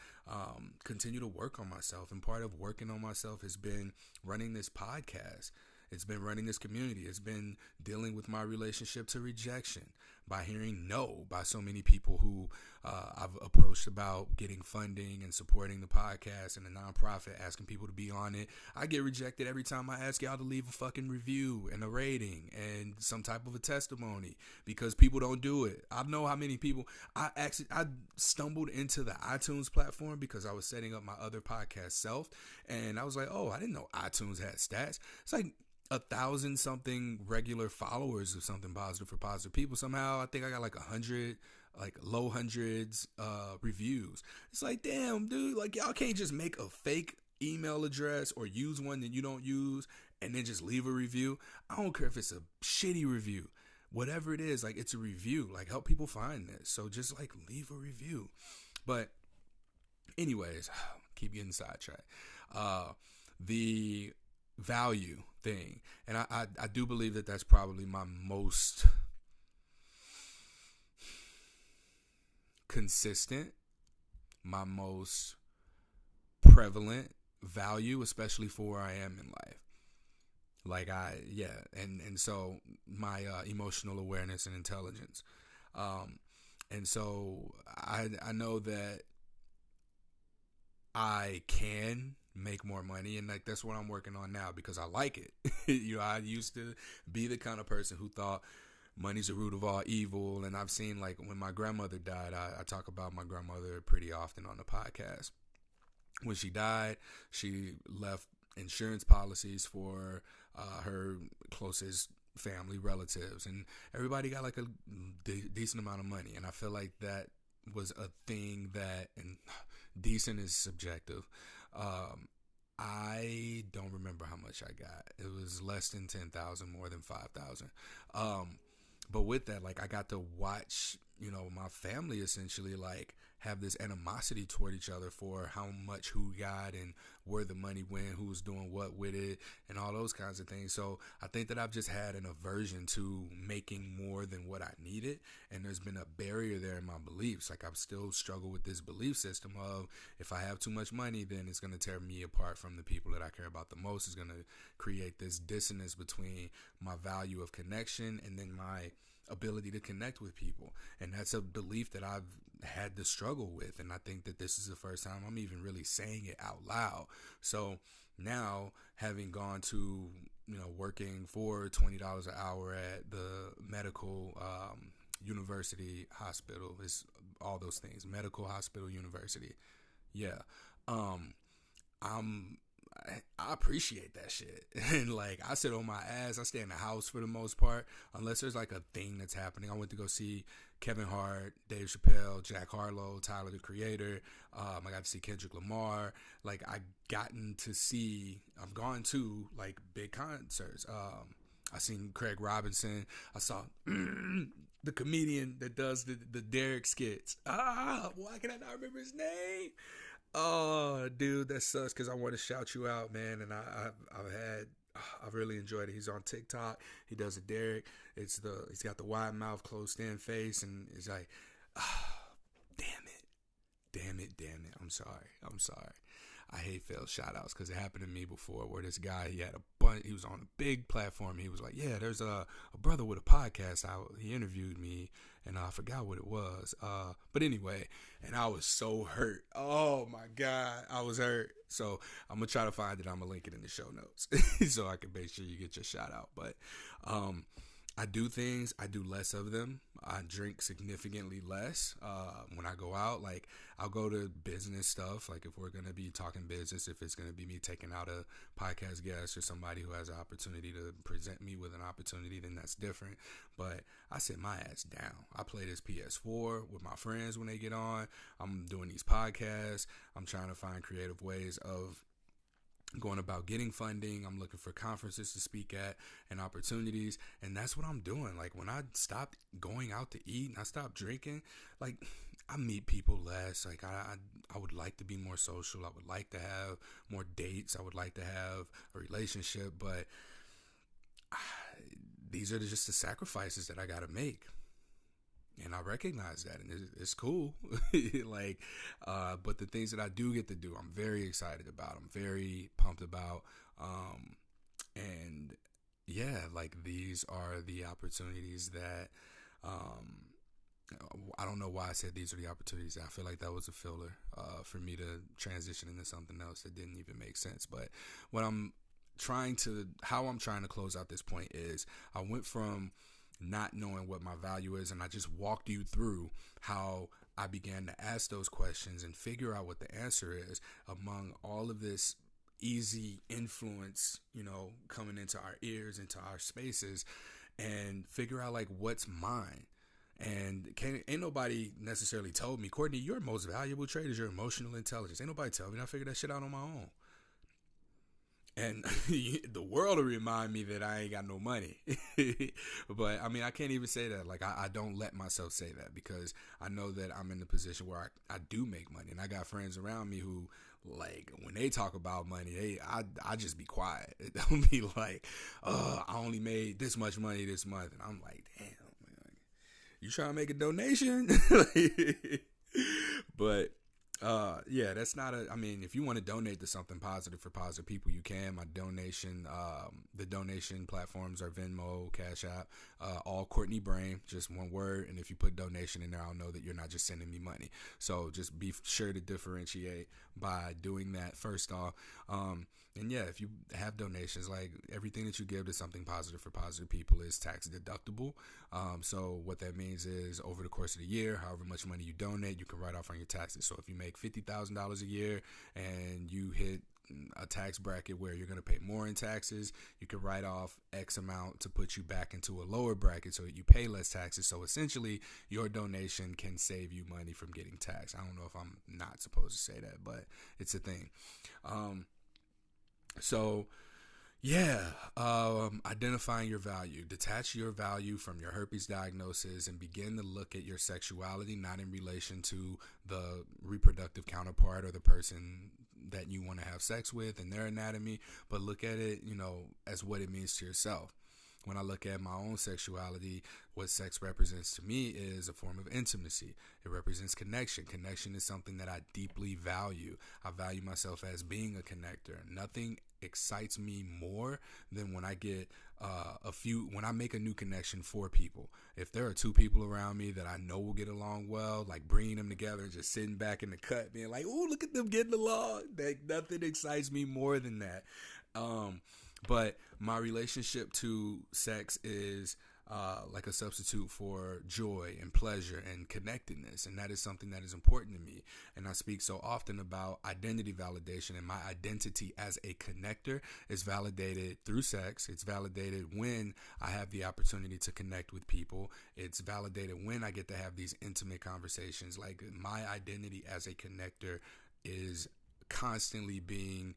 Speaker 1: continue to work on myself. And part of working on myself has been running this podcast. It's been running this community. It's been dealing with my relationship to rejection by hearing no by so many people who I've approached about getting funding and supporting the podcast and the nonprofit, asking people to be on it. I get rejected every time I ask y'all to leave a fucking review and a rating and some type of a testimony because people don't do it. I know how many people I stumbled into the iTunes platform because I was setting up my other podcast self, and I was like, oh, I didn't know iTunes had stats. It's like 1,000 something regular followers of something positive for positive people. Somehow I think I got like 100, like low hundreds reviews. It's like, damn, dude, like, y'all can't just make a fake email address or use one that you don't use and then just leave a review. I don't care if it's a shitty review, whatever it is, like, it's a review. Like, help people find this. So just like leave a review. But anyways, keep getting sidetracked. The value thing, and I do believe that that's probably my most consistent, my most prevalent value, especially for where I am in life. Like, and so my emotional awareness and intelligence, and so I know that I can make more money, and like that's what I'm working on now because I like it. I used to be the kind of person who thought money's the root of all evil, and I've seen, like, when my grandmother died, I talk about my grandmother pretty often on the podcast. When she died, she left insurance policies for her closest family relatives, and everybody got like a decent amount of money, and I feel like that was a thing that, and decent is subjective. I don't remember how much I got. It was less than 10,000, more than 5,000. But with that, like, I got to watch, my family essentially like have this animosity toward each other for how much who got and where the money went, who was doing what with it, and all those kinds of things. So I think that I've just had an aversion to making more than what I needed, and there's been a barrier there in my beliefs. Like, I've still struggled with this belief system of, if I have too much money, then it's going to tear me apart from the people that I care about the most. It's going to create this dissonance between my value of connection and then my ability to connect with people. And that's a belief that I've had to struggle with, and I think that this is the first time I'm even really saying it out loud. So now, having gone to working for $20 an hour at the medical university hospital. It's all those things. Medical hospital university. Yeah. Um, I'm I appreciate that shit. And like I sit on my ass. I stay in the house for the most part, unless there's like a thing that's happening. I went to go see Kevin Hart, Dave Chappelle, Jack Harlow, Tyler the Creator. I got to see Kendrick Lamar. Like I've gone to like big concerts. I seen Craig Robinson. I saw the comedian that does the Derek skits. Why can I not remember his name? Oh, dude, that sucks because I want to shout you out, man. And I've really enjoyed it. He's on TikTok. He does a Derek. He's got the wide mouth, closed in face, and it's like, damn it. I'm sorry. I hate failed shout outs because it happened to me before where this guy, he was on a big platform. He was like, yeah, there's a brother with a podcast. He interviewed me and I forgot what it was. But anyway, and I was so hurt. Oh my God, I was hurt. So I'm going to try to find it. I'm going to link it in the show notes so I can make sure you get your shout out. But, I do things. I do less of them. I drink significantly less when I go out. Like, I'll go to business stuff. Like, if we're going to be talking business, if it's going to be me taking out a podcast guest or somebody who has an opportunity to present me with an opportunity, then that's different. But I sit my ass down. I play this PS4 with my friends when they get on. I'm doing these podcasts. I'm trying to find creative ways of going about getting funding. I'm looking for conferences to speak at and opportunities, and that's what I'm doing. Like when I stopped going out to eat and I stopped drinking, like I meet people less. Like I would like to be more social. I would like to have more dates. I would like to have a relationship, but these are just the sacrifices that I got to make. And I recognize that, and it's cool. But the things that I do get to do, I'm very excited about. I'm very pumped about. And yeah, like these are the opportunities that, I don't know why I said these are the opportunities. I feel like that was a filler, for me to transition into something else that didn't even make sense. But how I'm trying to close out this point is I went from not knowing what my value is, and I just walked you through how I began to ask those questions and figure out what the answer is among all of this easy influence, coming into our ears, into our spaces, and figure out like what's mine. And ain't nobody necessarily told me, Courtney, your most valuable trait is your emotional intelligence. Ain't nobody tell me. I figured that shit out on my own. And the world will remind me that I ain't got no money. But I mean, I can't even say that. Like, I don't let myself say that because I know that I'm in the position where I do make money. And I got friends around me who, like, when they talk about money, I just be quiet. Don't be like, I only made this much money this month. And I'm like, damn, man, you trying to make a donation? But yeah, that's not if you want to donate to something positive for positive people, you can. My donation, the donation platforms are Venmo, Cash App, all Courtney Brain, just one word. And if you put donation in there, I'll know that you're not just sending me money. So just be sure to differentiate by doing that first off. And yeah, if you have donations, like everything that you give to something positive for positive people is tax deductible. So what that means is over the course of the year, however much money you donate, you can write off on your taxes. So if you make $50,000 a year and you hit a tax bracket where you're going to pay more in taxes, you can write off X amount to put you back into a lower bracket so that you pay less taxes. So essentially your donation can save you money from getting taxed. I don't know if I'm not supposed to say that, but it's a thing. So yeah, identifying your value. Detach your value from your herpes diagnosis and begin to look at your sexuality not in relation to the reproductive counterpart or the person that you want to have sex with and their anatomy, but look at it, as what it means to yourself. When I look at my own sexuality, what sex represents to me is a form of intimacy. It represents connection. Connection is something that I deeply value. I value myself as being a connector. Nothing excites me more than when I get when I make a new connection for people. If there are two people around me that I know will get along well, like bringing them together and just sitting back in the cut being like, oh, look at them getting along. Like, nothing excites me more than that. But my relationship to sex is like a substitute for joy and pleasure and connectedness. And that is something that is important to me. And I speak so often about identity validation, and my identity as a connector is validated through sex. It's validated when I have the opportunity to connect with people. It's validated when I get to have these intimate conversations. Like, my identity as a connector is constantly being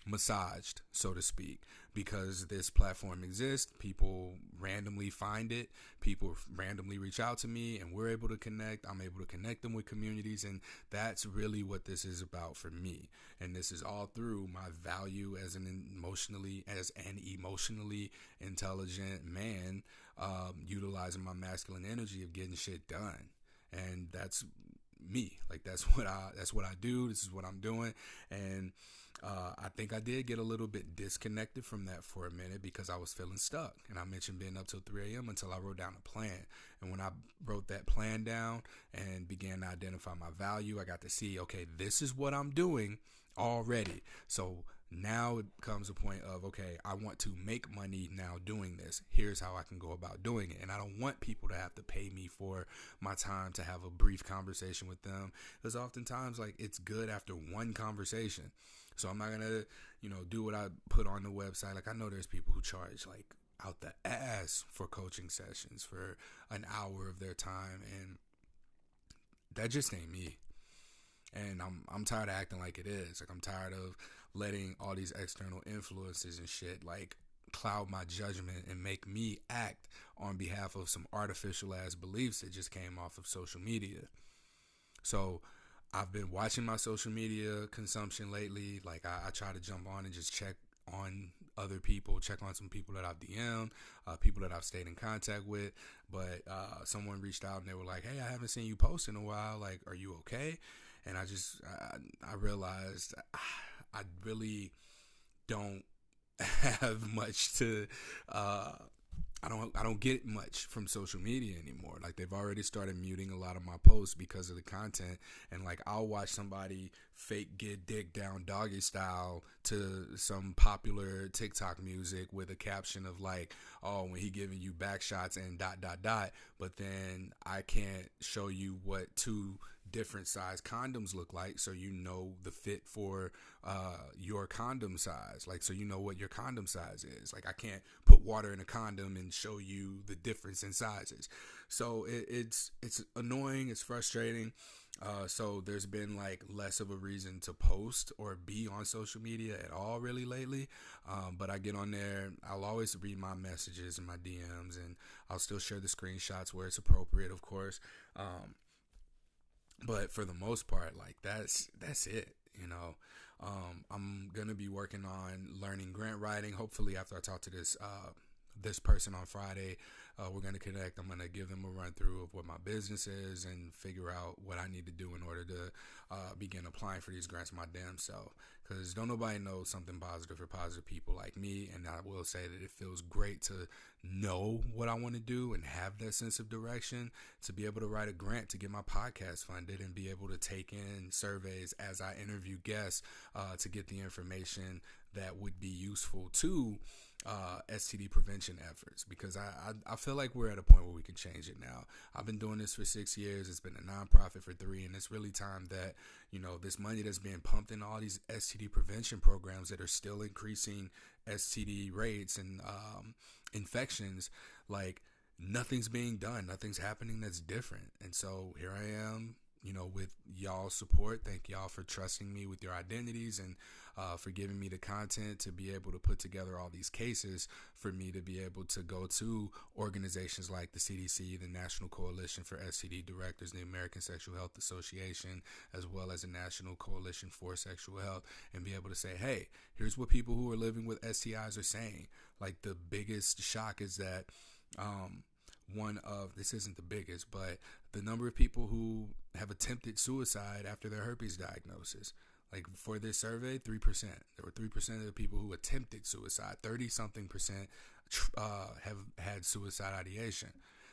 Speaker 1: massaged, so to speak, because this platform exists. People randomly find it, people randomly reach out to me, and we're able to connect. I'm able to connect them with communities, and that's really what this is about for me. And this is all through my value as an emotionally intelligent man, utilizing my masculine energy of getting shit done. And that's me. Like, that's what I do. This is what I'm doing. And I think I did get a little bit disconnected from that for a minute because I was feeling stuck. And I mentioned being up till 3 a.m. until I wrote down a plan. And when I wrote that plan down and began to identify my value, I got to see, okay, this is what I'm doing already. So now it comes a point of, okay, I want to make money now doing this. Here's how I can go about doing it. And I don't want people to have to pay me for my time to have a brief conversation with them. Because oftentimes, like, it's good after one conversation. So I'm not going to, do what I put on the website. Like, I know there's people who charge, like, out the ass for coaching sessions for an hour of their time. And that just ain't me. And I'm tired of acting like it is. Like, I'm tired of letting all these external influences and shit, like, cloud my judgment and make me act on behalf of some artificial ass beliefs that just came off of social media. So I've been watching my social media consumption lately. Like, I try to jump on and just check on other people, check on some people that I've DM'd, people that I've stayed in contact with. But someone reached out and they were like, hey, I haven't seen you post in a while. Like, are you okay? And I realized I really don't have much to, I don't get much from social media anymore. Like, they've already started muting a lot of my posts because of the content. And, like, I'll watch somebody fake get dick down doggy style to some popular TikTok music with a caption of, like, oh, when he giving you back shots and ... But then I can't show you what two different size condoms look like, so the fit for your condom size, like, so what your condom size is. Like, I can't put water in a condom and show you the difference in sizes. So it's annoying, it's frustrating. So there's been, like, less of a reason to post or be on social media at all really lately. But I get on there, I'll always read my messages and my DMs, and I'll still share the screenshots where it's appropriate, of course. But for the most part, like, that's it, I'm going to be working on learning grant writing. Hopefully after I talk to this person on Friday, we're going to connect. I'm going to give them a run through of what my business is and figure out what I need to do in order to begin applying for these grants my damn self. Because don't nobody know something positive for positive people like me. And I will say that it feels great to know what I want to do and have that sense of direction, to be able to write a grant to get my podcast funded and be able to take in surveys as I interview guests to get the information that would be useful to STD prevention efforts, because I feel like we're at a point where we can change it now. I've been doing this for 6 years. It's been a nonprofit for 3, and it's really time that, this money that's being pumped in all these STD prevention programs that are still increasing STD rates and infections, like, nothing's being done. Nothing's happening that's different. And so here I am, with y'all's support. Thank y'all for trusting me with your identities and for giving me the content to be able to put together all these cases for me to be able to go to organizations like the CDC, the National Coalition for STD Directors, the American Sexual Health Association, as well as the National Coalition for Sexual Health, and be able to say, hey, here's what people who are living with STIs are saying. Like, the biggest shock is that this isn't the biggest, but the number of people who have attempted suicide after their herpes diagnosis. Like, for this survey, 3%. There were 3% of the people who attempted suicide. 30-something% have had suicide ideation.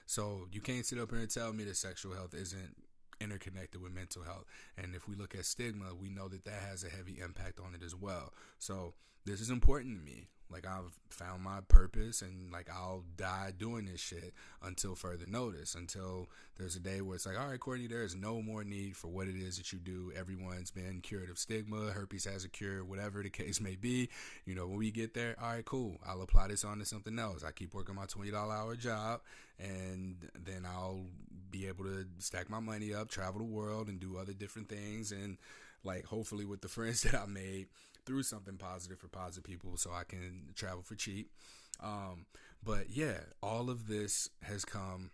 Speaker 1: So you can't sit up here and tell me that sexual health isn't interconnected with mental health. And if we look at stigma, we know that that has a heavy impact on it as well. So this is important to me. Like, I've found my purpose, and like, I'll die doing this shit until further notice, until there's a day where it's like, all right, Courtney, there is no more need for what it is that you do. Everyone's been cured of stigma. Herpes has a cure, whatever the case may be. You know, when we get there, all right, cool. I'll apply this onto something else. I keep working my $20 hour job, and then I'll be able to stack my money up, travel the world, and do other different things. And like, hopefully with the friends that I made through something positive for positive people, so I can travel for cheap. But yeah, all of this has come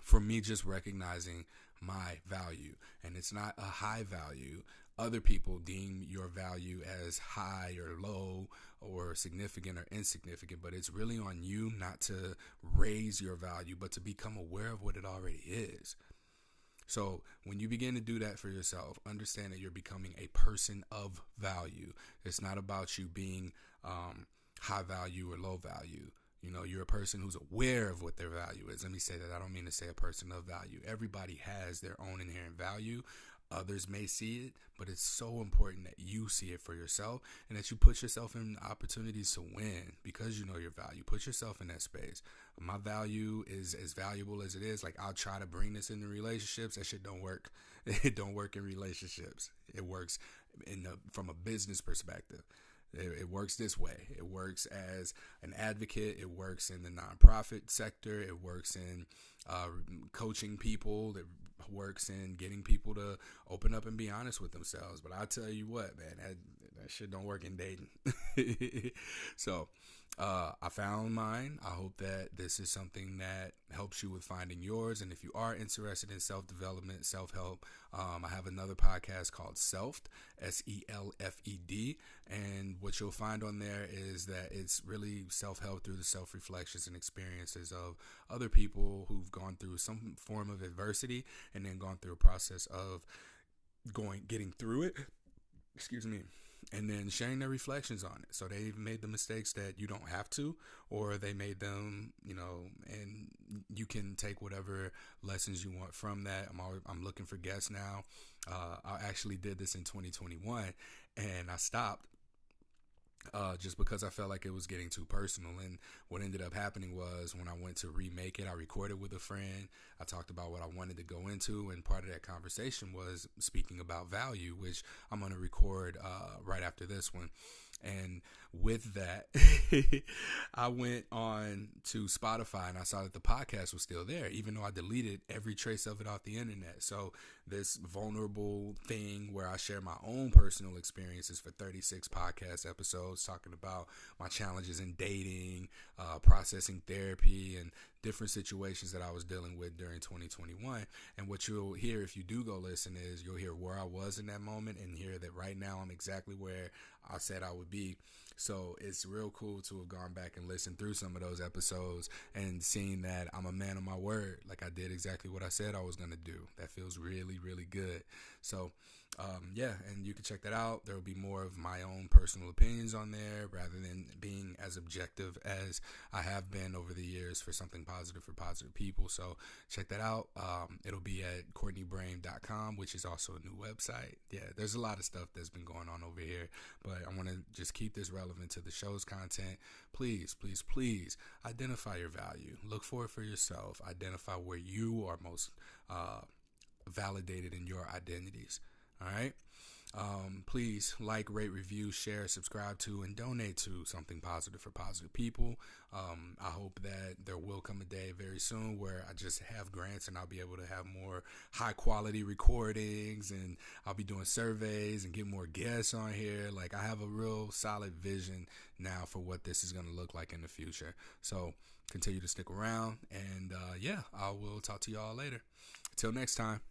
Speaker 1: from me just recognizing my value, and it's not a high value. Other people deem your value as high or low or significant or insignificant, but it's really on you not to raise your value, but to become aware of what it already is. So when you begin to do that for yourself, understand that you're becoming a person of value. It's not about you being high value or low value. You know, you're a person who's aware of what their value is. Let me say that. I don't mean to say a person of value. Everybody has their own inherent value. Others may see it, but it's so important that you see it for yourself, and that you put yourself in opportunities to win because you know your value. Put yourself in that space. My value is as valuable as it is. Like, I'll try to bring this into relationships. That shit don't work. It don't work in relationships. It works from a business perspective. It works this way. It works as an advocate. It works in the nonprofit sector. It works in coaching people. It works in getting people to open up and be honest with themselves. But I tell you what, man, that shit don't work in dating. So I found mine. I hope that this is something that helps you with finding yours. And if you are interested in self-development, self-help, I have another podcast called Selfed, SELFED. And what you'll find on there is that it's really self-help through the self-reflections and experiences of other people who've gone through some form of adversity and then gone through a process of getting through it. Excuse me. And then sharing their reflections on it. So they've made the mistakes that you don't have to, or they made them, you know, and you can take whatever lessons you want from that. I'm looking for guests now. I actually did this in 2021, and I stopped just because I felt like it was getting too personal. And what ended up happening was, when I went to remake it, I recorded with a friend. I talked about what I wanted to go into, and part of that conversation was speaking about value, which I'm going to record right after this one. And with that, I went on to Spotify, and I saw that the podcast was still there, even though I deleted every trace of it off the internet. So this vulnerable thing where I share my own personal experiences for 36 podcast episodes, talking about my challenges in dating, processing therapy, and different situations that I was dealing with during 2021. And what you'll hear if you do go listen is, you'll hear where I was in that moment, and hear that right now I'm exactly where I said I would be. So it's real cool to have gone back and listened through some of those episodes and seen that I'm a man of my word. Like, I did exactly what I said I was going to do. That feels really, really good. So yeah, and you can check that out. There will be more of my own personal opinions on there, rather than being as objective as I have been over the years for something positive for positive people. So check that out. It'll be at CourtneyBrain.com, which is also a new website. Yeah, there's a lot of stuff that's been going on over here, but I want to just keep this relevant to the show's content. Please, please, please identify your value. Look for it for yourself. Identify where you are most validated in your identities. All right. Please like, rate, review, share, subscribe to, and donate to something positive for positive people. I hope that there will come a day very soon where I just have grants and I'll be able to have more high quality recordings, and I'll be doing surveys and get more guests on here. Like, I have a real solid vision now for what this is going to look like in the future. So continue to stick around, and yeah, I will talk to y'all later. Until next time.